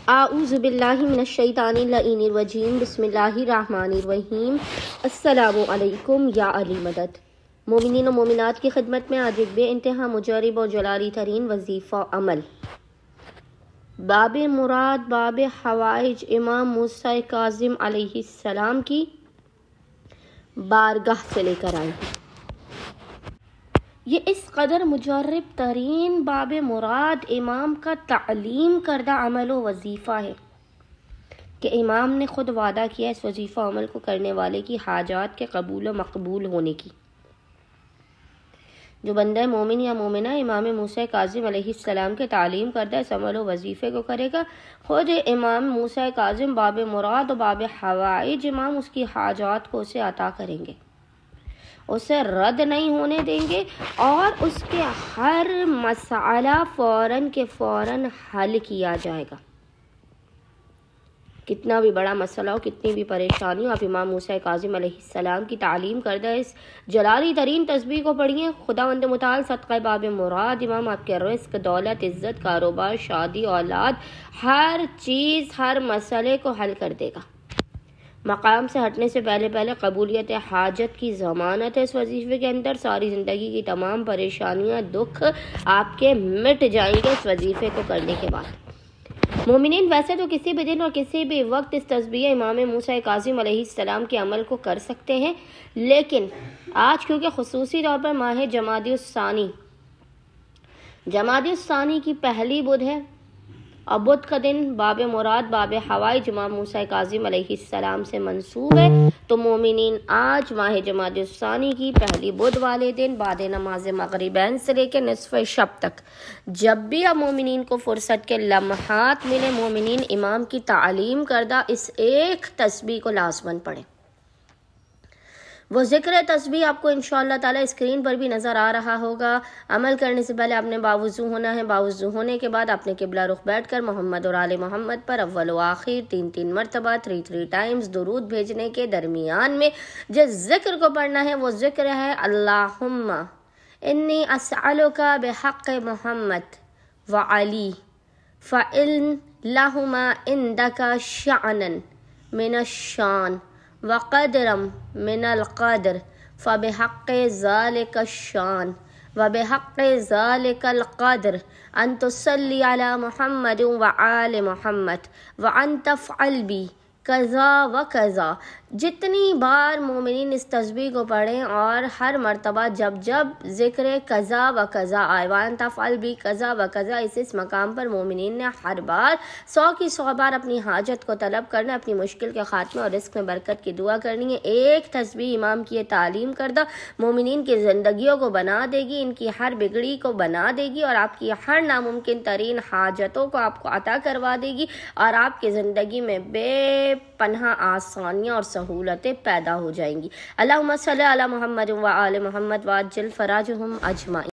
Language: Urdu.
اعوذ باللہ من الشیطان اللعین الرجیم بسم اللہ الرحمن الرحیم۔ السلام علیکم یا علی مدد۔ مومنین و مومنات کی خدمت میں آج ایک بے انتہا مجرب اور جلالی ترین وظیفہ عمل، باب مراد باب حوائج امام موسیٰ کاظم علیہ السلام کی بارگاہ سے لے کر آئے ہیں۔ یہ اس قدر مجرب ترین باب مراد امام کا تعلیم کردہ عمل و وظیفہ ہے کہ امام نے خود وعدہ کیا اس وظیفہ عمل کو کرنے والے کی حاجات کے قبول و مقبول ہونے کی۔ جو بندہ مومن یا مومنہ امام موسیٰ کاظم علیہ السلام کے تعلیم کردہ اس عمل و وظیفے کو کرے گا، خود امام موسیٰ کاظم باب مراد و باب حوائج امام اس کی حاجات کو اسے عطا کریں گے، اسے رد نہیں ہونے دیں گے اور اس کے ہر مسئلہ فوراً کے فوراً حل کیا جائے گا۔ کتنا بھی بڑا مسئلہ ہو، کتنی بھی پریشانی ہو، آپ امام موسیٰ کاظم علیہ السلام کی تعلیم کردہ اس جلالی ترین تسبیح کو پڑھیے۔ خداوند متعال صدقہ باب مراد امام آپ کے رزق، دولت، عزت، کاروبار، شادی، اولاد، ہر چیز، ہر مسئلے کو حل کر دے گا۔ مقام سے ہٹنے سے پہلے قبولیت حاجت کی ضمانت ہے اس وظیفے کے اندر۔ ساری زندگی کی تمام پریشانیاں، دکھ آپ کے مٹ جائیں گے اس وظیفے کو کرنے کے بعد۔ مومنین ویسے تو کسی بھی دن اور کسی بھی وقت اس تسبیح امام موسیٰ کاظم علیہ السلام کے عمل کو کر سکتے ہیں، لیکن آج کیونکہ خصوصی طور پر ماہ جمادی الثانی کی پہلی بدھ ہے اور بدھ کا دن باب مراد باب حوائج امام موسیٰ کاظم علیہ السلام سے منسوب ہے، تو مومنین آج ماہ جمادی الثانی کی پہلی بدھ والے دن بعد نماز مغربین سے لے کے نصف شب تک جب بھی اب مومنین کو فرصت کے لمحات ملے، مومنین امام کی تعلیم کردہ اس ایک تسبیح کو لازماً پڑھیں۔ وہ ذکر تسبیح آپ کو انشاءاللہ تعالی اسکرین پر بھی نظر آ رہا ہوگا۔ عمل کرنے سے پہلے آپ نے باوضو ہونا ہے۔ باوضو ہونے کے بعد آپ نے قبلہ رخ بیٹھ کر محمد اور آل محمد پر اول و آخر 3 مرتبہ 3 ٹائمز درود بھیجنے کے درمیان میں جس ذکر کو پڑھنا ہے وہ ذکر ہے اللہم انی اسألک بحق محمد وعلی فإن لہما عندک شأنا من الشان وقدرا من القدر فبحق ذلك الشان وبحق ذلك القدر ان تصلی علی محمد وآل محمد وان تفعل بی کذا و کذا۔ جتنی بار مومنین اس تسبیح کو پڑھیں اور ہر مرتبہ جب ذکر کذا و کذا آئے، وان تفعل بی کذا و کذا، اس مقام پر مومنین نے ہر بار 100 بار اپنی حاجت کو طلب کرنا، اپنی مشکل کے خاتمے اور رزق میں برکت کی دعا کرنی ہے۔ ایک تسبیح امام کی تعلیم کردہ مومنین کی زندگیوں کو بنا دے گی، ان کی ہر بگڑی کو بنا دے گی اور آپ کی ہر ناممکن ترین حاجتوں کو آپ کو عطا کروا دے گی اور آپ کی زندگی میں بے پناہ آسانیاں اور سہولتیں پیدا ہو جائیں گی۔ اللہم صلی علی محمد و آل محمد وعجل فراجہم اجمعین۔